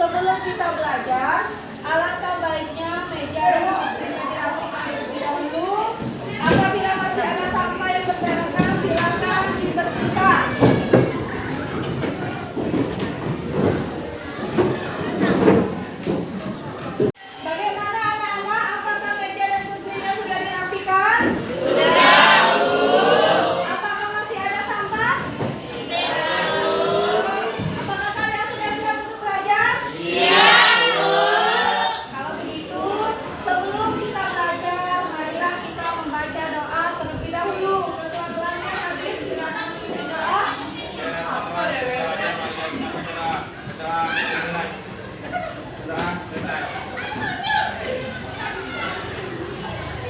sebelum kita belajar, alangkah baiknya meja dan kursinya dirapikan terlebih dahulu. Apabila masih ada sampah yang berserakan, silakan dibersihkan. Bagaimana anak-anak? Apakah meja dan kursinya sudah dirapikan? Apakah masih ada sampah? Apakah kalian sudah siap untuk belajar? Kalau begitu, sebelum kita belajar, marilah kita membaca doa terlebih dahulu. Ketua kelasnya Habib, silakan pimpin doa.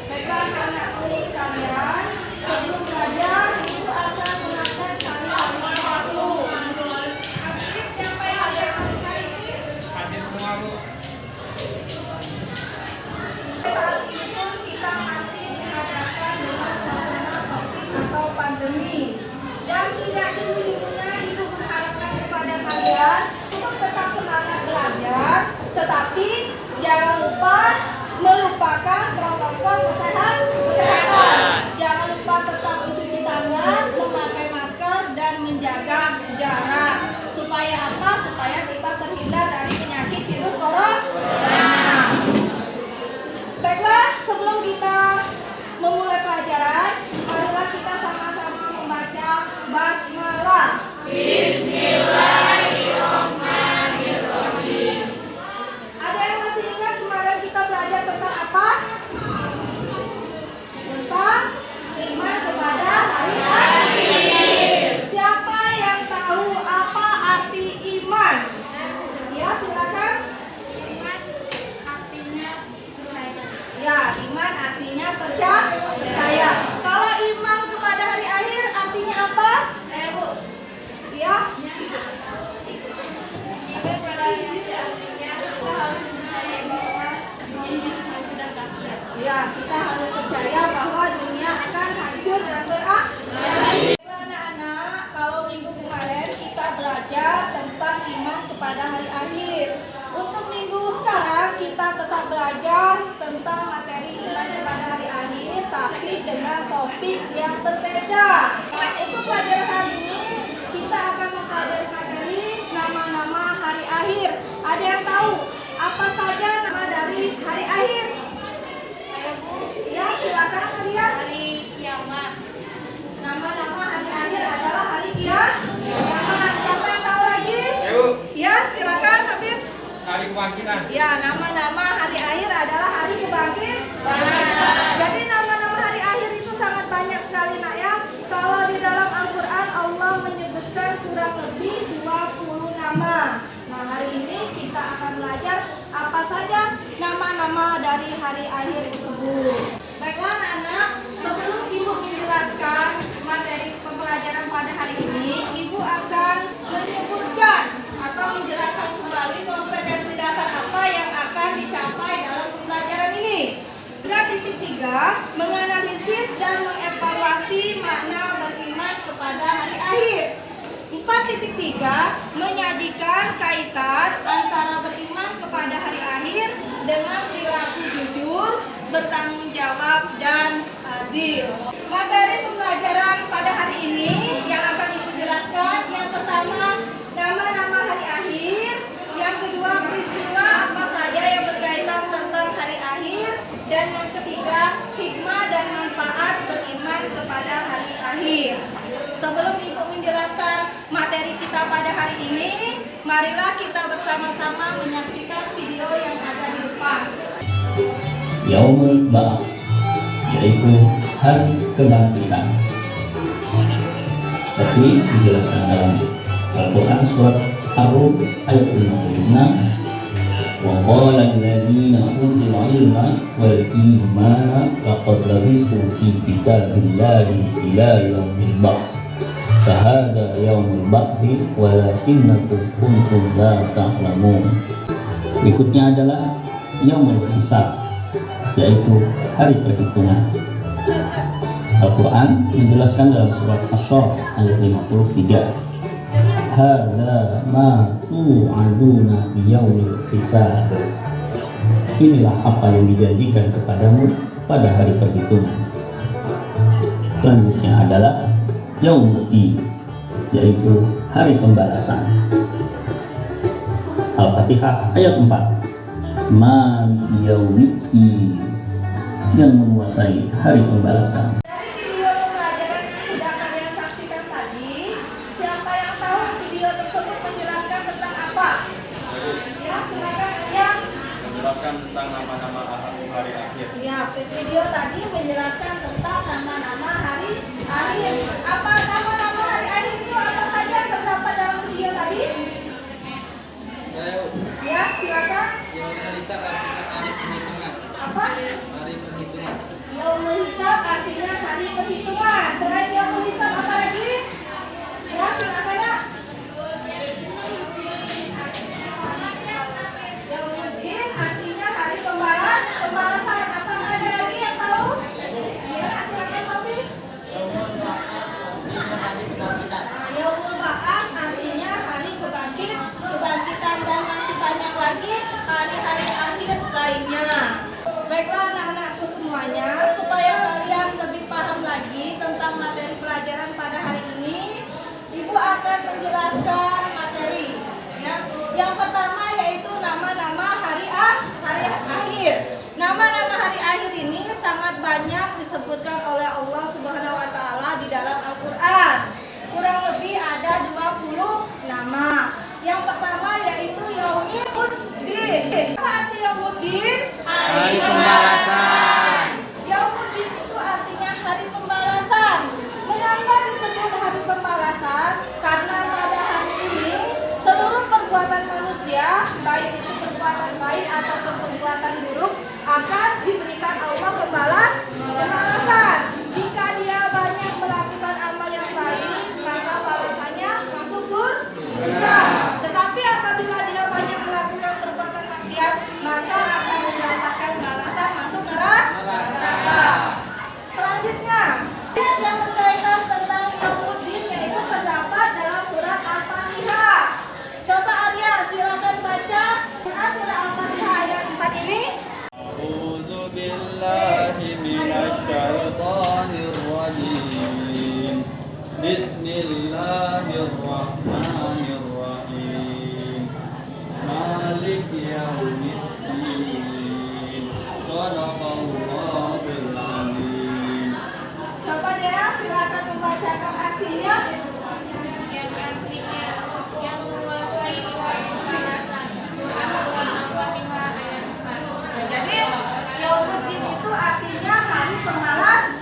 Baiklah anak-anakku sekalian, sebelum belajar, ibu akan mengangkat tali harimau waktu. Habib, siapa yang ada masuk hari ini? Hadir semua, Bu. Saat ini pun kita masih dihadapkan dengan suasana COVID atau pandemi, dan tidak dulu-dulunya ibu mengharapkan kepada kalian untuk tetap semangat belajar, tetapi jangan lupa melupakan protokol kesehatan. Jangan lupa tetap mencuci tangan, memakai masker, dan menjaga jarak. Supaya apa? Supaya kita terhindar dari penyakit virus corona. Baiklah, sebelum kita memulai pelajaran, marilah kita sama-sama membaca basmalah. Bismillahirrahmanirrahim. Ada yang masih ingat kemarin kita belajar tentang apa? Tentang iman kepada hari akhir. Siapa yang tahu apa arti iman? Ya, silakan. Ya, iman artinya percaya. Kalau iman kepada hari akhir artinya apa? Ya. Ya, kita harus percaya bahwa dunia akan hancur dan berakhir. Anak-anak, kalau minggu kemarin kita belajar tentang iman kepada hari akhir. Untuk minggu sekarang kita tetap belajar tentang materi iman kepada hari akhir, tapi dengan topik yang berbeda. Untuk pelajaran hari ini kita akan mempelajari materi nama-nama hari akhir. Ada yang tahu apa saja nama dari hari akhir? Ya, silakan kalian. Hari kiamat. Nama-nama hari akhir adalah hari kiamat. Siapa yang tahu lagi? Ayo, Ya, silakan Habib. hari kebangkitan. Ya, nama-nama hari akhir adalah hari kebangkitan. Jadi nama-nama hari akhir itu sangat banyak sekali, nak ya. Kalau di dalam Al-Quran Allah menyebutkan kurang lebih 20 nama. Nah, hari ini kita akan belajar apa saja nama-nama dari hari akhir tersebut. Baiklah anak-anak, sebelum ibu menjelaskan materi pembelajaran pada hari ini, ibu akan menyebutkan atau menjelaskan kembali kompetensi dasar apa yang akan dicapai dalam pembelajaran ini. 3.3 menganalisis dan mengevaluasi makna beriman kepada hari akhir. 4.3 menyajikan kaitan antara beriman kepada hari akhir dengan perilaku jujur, bertanggung jawab, dan adil. Materi pembelajaran pada hari ini yang akan ibu jelaskan, yang pertama nama-nama hari akhir, yang kedua peristiwa apa saja yang berkaitan tentang hari akhir, dan yang ketiga hikmah dan manfaat beriman kepada hari akhir. Sebelum ibu menjelaskan materi kita pada hari ini, marilah kita bersama-sama menyaksikan video yang ada di depan. Yaumul Ba'ats, yaitu hari kebangkitan. Seperti dijelaskan dalam Al-Quran surat Ar-Rum ayat 56. Wa qala alladziina utul ilma wal imana laqad labistu fi kitabillahi ila yaumil ba'ts. Fahadha yaumul ba'tsi walakinnakum kuntum la ta'lamun. Berikutnya adalah yaumul hisab, yaitu hari perhitungan. Al-Quran menjelaskan dalam surat Asy-Syarah ayat 53. hadza ma tu'aduna biyaumil hisab. Inilah apa yang dijanjikan kepadamu pada hari perhitungan. Selanjutnya adalah yaumuddin, yaitu hari pembalasan. Al-Fatihah ayat 4. Maliki yaumiddin, yang menguasai hari pembalasan. Dari video pembelajaran yang sudah kalian saksikan tadi, siapa yang tahu video tersebut menjelaskan tentang apa? Ya, silakan yang Menjelaskan tentang nama-nama hari akhir. ya, video tadi menjelaskan tentang nama-nama hari akhir. Apa nama-nama hari akhir itu apa saja yang terdapat dalam video tadi? Ya, silakan. Yaumul Hisab artinya hari perhitungan. Apa? Hari perhitungan. Yaumul Hisab artinya hari perhitungan. Selain Yaumul Hisab apa lagi? Ya, silakan ya. Yaumuddin artinya hari pembalasan. Apakah ada lagi yang tahu? Ya, silakan Taufik. Yaumul Ba'as artinya hari kebangkitan dan masih banyak lagi hari-hari akhir lainnya. Baiklah anak-anakku semuanya, supaya kalian lebih paham lagi tentang materi pelajaran pada hari ini, Ibu akan menjelaskan materi. Ya. Yang pertama yaitu nama-nama hari akhir. Nama-nama hari akhir ini sangat banyak disebutkan oleh Allah Subhanahu wa taala di dalam Al-Qur'an. Kurang lebih ada 20 nama. Yang pertama yaitu Yaumuddin. Apa arti Yaumuddin? Hari pembalasan. Yaumuddin itu artinya hari pembalasan. Mengapa disebut hari pembalasan? Karena pada hari ini seluruh perbuatan manusia, baik itu perbuatan baik ataupun perbuatan buruk, akan diberikan Allah pembalasan. Jika dia banyak melakukan amal yang baik, maka balasannya masuk surga. Tetapi apabila dia banyak melakukan perbuatan maksiat, maka akan mendapatkan balasan masuk neraka. Selanjutnya, ayat yang berkaitan tentang Yaumuddin yaitu terdapat dalam surat Al-Fatihah. Coba Arya silakan baca surah Al-Fatihah ayat 4 ini. A'udzu billahi minasyaitonir rajim. Bismillahirrahmanirrahim. Maliki yaumiddin. Shadaqallahul azim. Coba ya silakan membacakan artinya. Yang artinya yang menguasai hari pembalasan. Quran surah Al-Fatihah ayat 4. Nah, jadi Yaumuddin itu artinya hari pembalasan.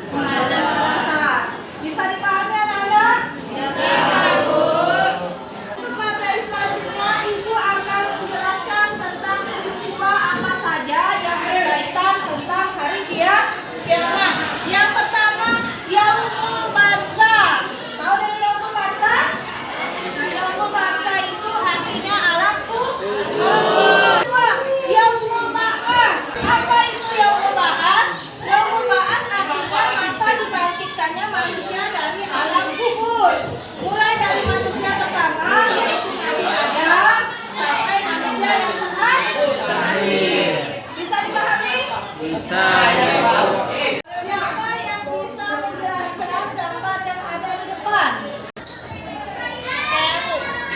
Bisa dipahami anak-anak? Bisa. Untuk materi selanjutnya Ibu akan menjelaskan tentang peristiwa apa saja yang berkaitan tentang hari kiamat. Yang pertama Yaumul Barzah. Tahu dari Yaumul Barzah? Nah, Yaumul Barzah itu artinya alam kubur. Kedua, Yaumul Ba'as. Apa itu Yaumul Ba'as? Yaumul Ba'as artinya masa dibangkitkannya manusia dari alam kubur. Mulai dari manusia pertama yaitu Nabi Adam sampai manusia yang terakhir. Bisa dipahami? Bisa. Siapa yang bisa menjelaskan gambar yang ada di depan?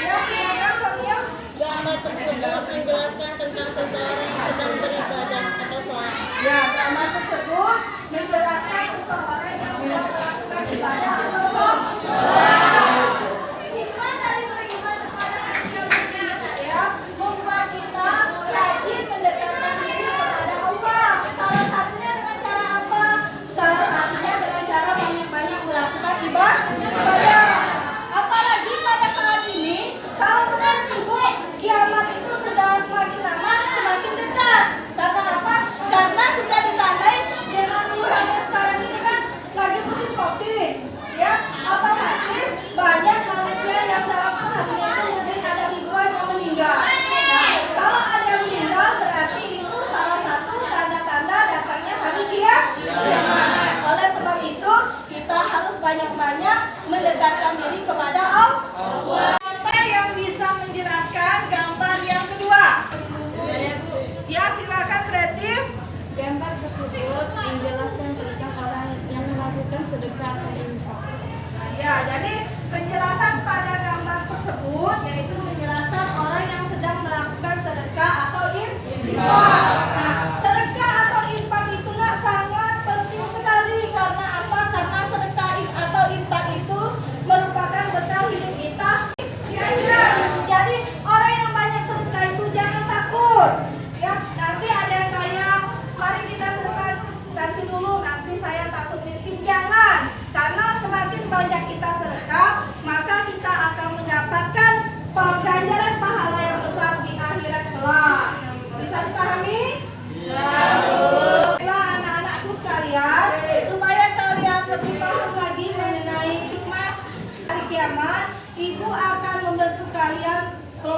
Ya, silakan Sonia. Gambar tersebut menjelaskan tentang seseorang yang sedang beribadah atau sholat. Ya, gambar tersebut menjelaskan seseorang yang sudah melakukan ibadah atau sholat. Hikmah dari beriman kepada hari kiamatnya ya, membuat kita rajin mendekatkan diri kepada Allah. Salah satunya dengan cara apa? Salah satunya dengan cara banyak-banyak melakukan ibadah. Apalagi pada saat ini, kalau menurut Ibu, kiamat itu sudah semakin lama semakin dekat.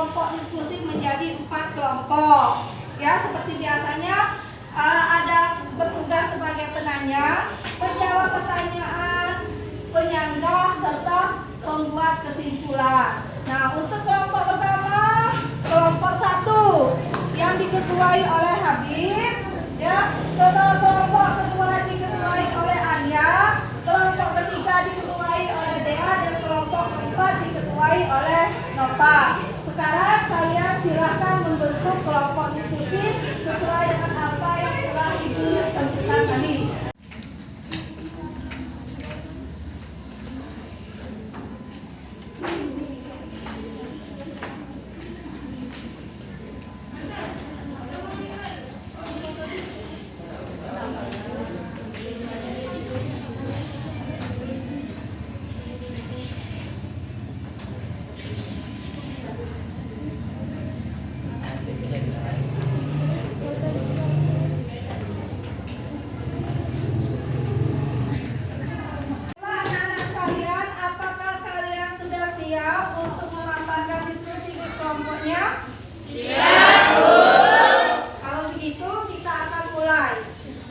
kelompok diskusi menjadi 4 kelompok. Ya, seperti biasanya ada bertugas sebagai penanya, penjawab pertanyaan, penyanggah, serta pembuat kesimpulan. Nah, untuk kelompok pertama, kelompok 1 yang diketuai oleh Habib, ya, kelompok kedua diketuai oleh Arya, kelompok ketiga diketuai oleh Dea, dan kelompok keempat diketuai oleh Nova. Sekarang kalian silahkan membentuk kelompok diskusi sesuai dengan apa yang telah Ibu tentukan tadi. Anak-anak sekalian, apakah kalian sudah siap untuk memaparkan diskusi di kelompoknya? Siap, Bu. Kalau begitu kita akan mulai.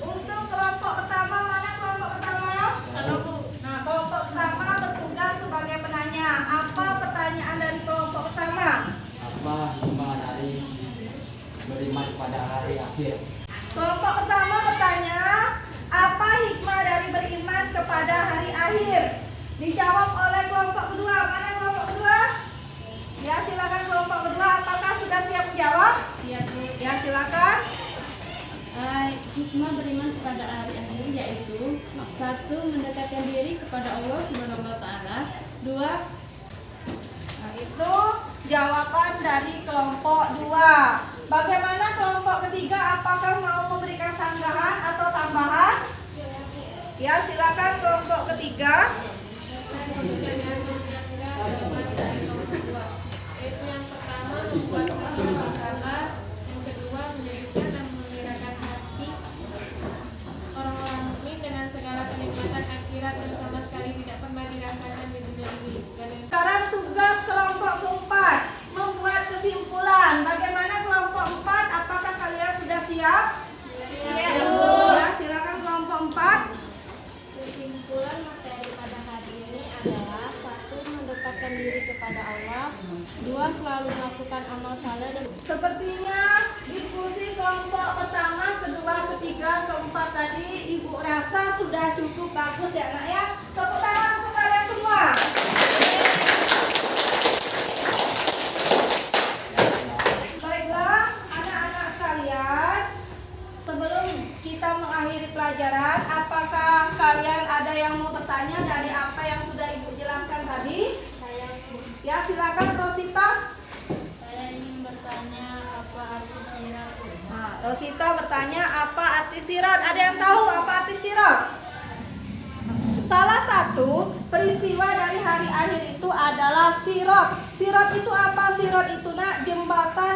Untuk kelompok pertama, mana kelompok pertama? Nah, kelompok pertama bertugas sebagai penanya. Apa pertanyaan dari kelompok pertama? Apa hikmah dari beriman pada hari akhir? Kelompok pertama bertanya, apa hikmah dari beriman kepada hari akhir? Dijawab oleh kelompok kedua. Mana kelompok kedua? Ya, silakan kelompok kedua. Apakah sudah siap menjawab? Siap, Bu. Ya, silakan. Hikmah beriman kepada hari akhir yaitu 1. Mendekatkan diri kepada Allah Subhanahu wa taala. 2. Nah, itu jawaban dari kelompok 2. Bagaimana kelompok ketiga? Apakah mau memberikan sanggahan atau tambahan? Ya, silakan kelompok ketiga. Yaitu yang pertama membuat orang bersabar, yang kedua menjadikan dan menggerakkan hati orang-orang mukmin dengan segala kenikmatan akhirat yang sama sekali tidak pernah dirasakan di dunia ini. Dan yang Sekarang tugas kelompok keempat, membuat kesimpulan. Bagaimana kelompok 4? Apakah kalian sudah siap? Siap, Bu. Ya, silakan kelompok 4. Kesimpulan materi pada hari ini adalah 1. Mendekatkan diri kepada Allah. 2. Selalu melakukan amal saleh dan Sepertinya diskusi kelompok pertama, kedua, ketiga, keempat tadi Ibu rasa sudah cukup bagus ya, Nak ya. Tepuk tangan untuk kalian semua. Baiklah, anak-anak sekalian, sebelum kita mengakhiri pelajaran, apakah kalian ada yang mau bertanya dari apa yang sudah Ibu jelaskan tadi? Ya, silakan Rosita. saya ingin bertanya apa arti sirat. Nah, Rosita bertanya apa arti sirat? Ada yang tahu apa arti sirat? Salah satu peristiwa dari hari akhir itu adalah sirat. Sirat itu apa? Sirat itu, Nak, jembatan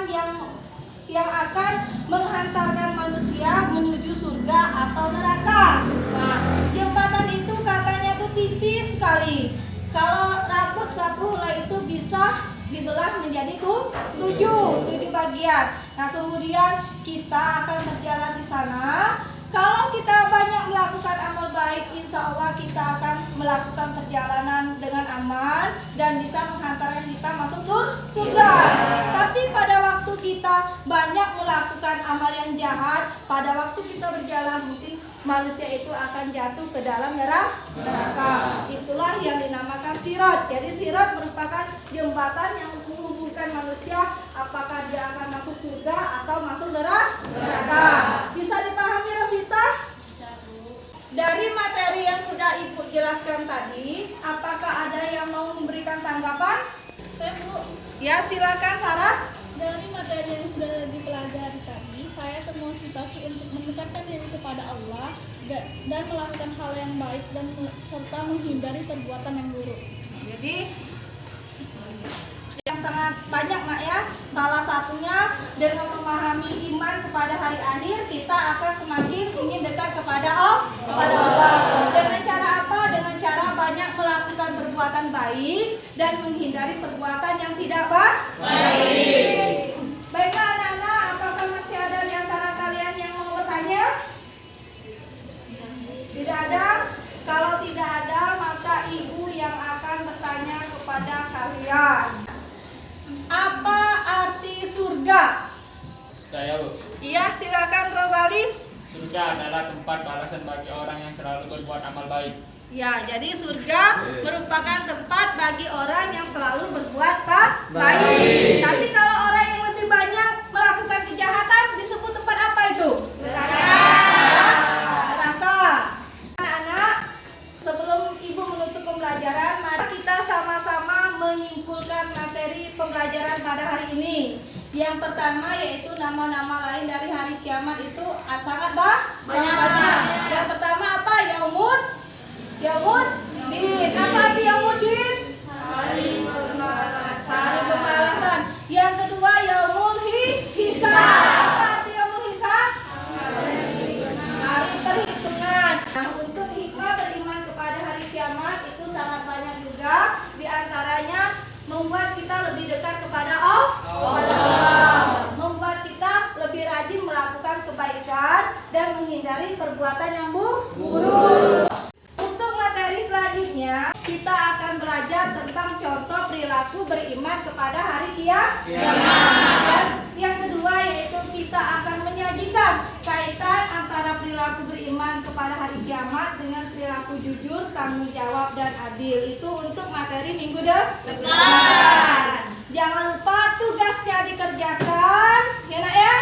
yang akan menghantarkan manusia menuju surga atau neraka. Nah, jembatan itu katanya tuh tipis sekali. Kalau rambut satu helai itu bisa dibelah menjadi 7 bagian. Nah, kemudian kita akan berjalan di sana. Kalau kita banyak melakukan amal baik, insya Allah kita akan melakukan perjalanan dengan aman dan bisa menghantarkan kita masuk surga. Tapi pada waktu kita banyak melakukan amal yang jahat, pada waktu kita berjalan mungkin manusia itu akan jatuh ke dalam neraka. Itulah yang dinamakan sirat. Jadi sirat merupakan jembatan yang menghubungkan manusia apakah dia akan masuk surga atau masuk neraka. Bisa dipahami, Rosita? Dari materi yang sudah Ibu jelaskan tadi, apakah ada yang mau memberikan tanggapan? saya, Bu, Ya, silakan Sarah. dari materi yang sudah dipelajari tadi, saya termotivasi untuk mendekatkan diri kepada Allah dan melakukan hal yang baik dan serta menghindari perbuatan yang buruk. Jadi yang sangat banyak, Nak ya. Salah satunya dengan memahami iman kepada hari akhir, kita akan semakin ingin dekat kepada Allah. Dengan cara apa? Dengan cara banyak melakukan perbuatan baik dan menghindari perbuatan yang tidak baik. Ya, jadi surga merupakan tempat bagi orang yang selalu berbuat baik. Tapi kalau orang yang lebih banyak melakukan kejahatan disebut tempat apa itu? Neraka. Anak-anak, sebelum ibu menutup pembelajaran, mari kita sama-sama menyimpulkan materi pembelajaran pada hari ini. Yang pertama yaitu nama-nama lain dari hari kiamat itu sangat banyak. Yang pertama apa? Yaumuddin. Apa arti Yaumuddin? Hari pembalasan. Yang kedua yaumul hisab. Apa arti yaumul hisab? Hari perhitungan. Nah, untuk hikmah beriman kepada hari kiamat itu sangat banyak juga. Di antaranya membuat kita lebih dekat kepada Allah, membuat kita lebih rajin melakukan kebaikan dan menghindari perbuatan yang buruk. Untuk materi selanjutnya, kita akan belajar tentang contoh perilaku beriman kepada hari kiamat. Dan yang kedua yaitu kita akan menyajikan kaitan antara perilaku beriman kepada hari kiamat dengan perilaku jujur, tanggung jawab, dan adil. Itu untuk materi minggu depan. Jangan lupa tugasnya dikerjakan, ya nak ya?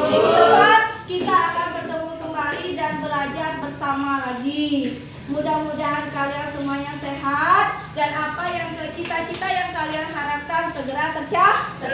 Minggu depan kita akan bertemu kembali dan belajar bersama lagi. Mudah-mudahan kalian semuanya sehat dan apa yang cita-cita yang kalian harapkan segera tercapai.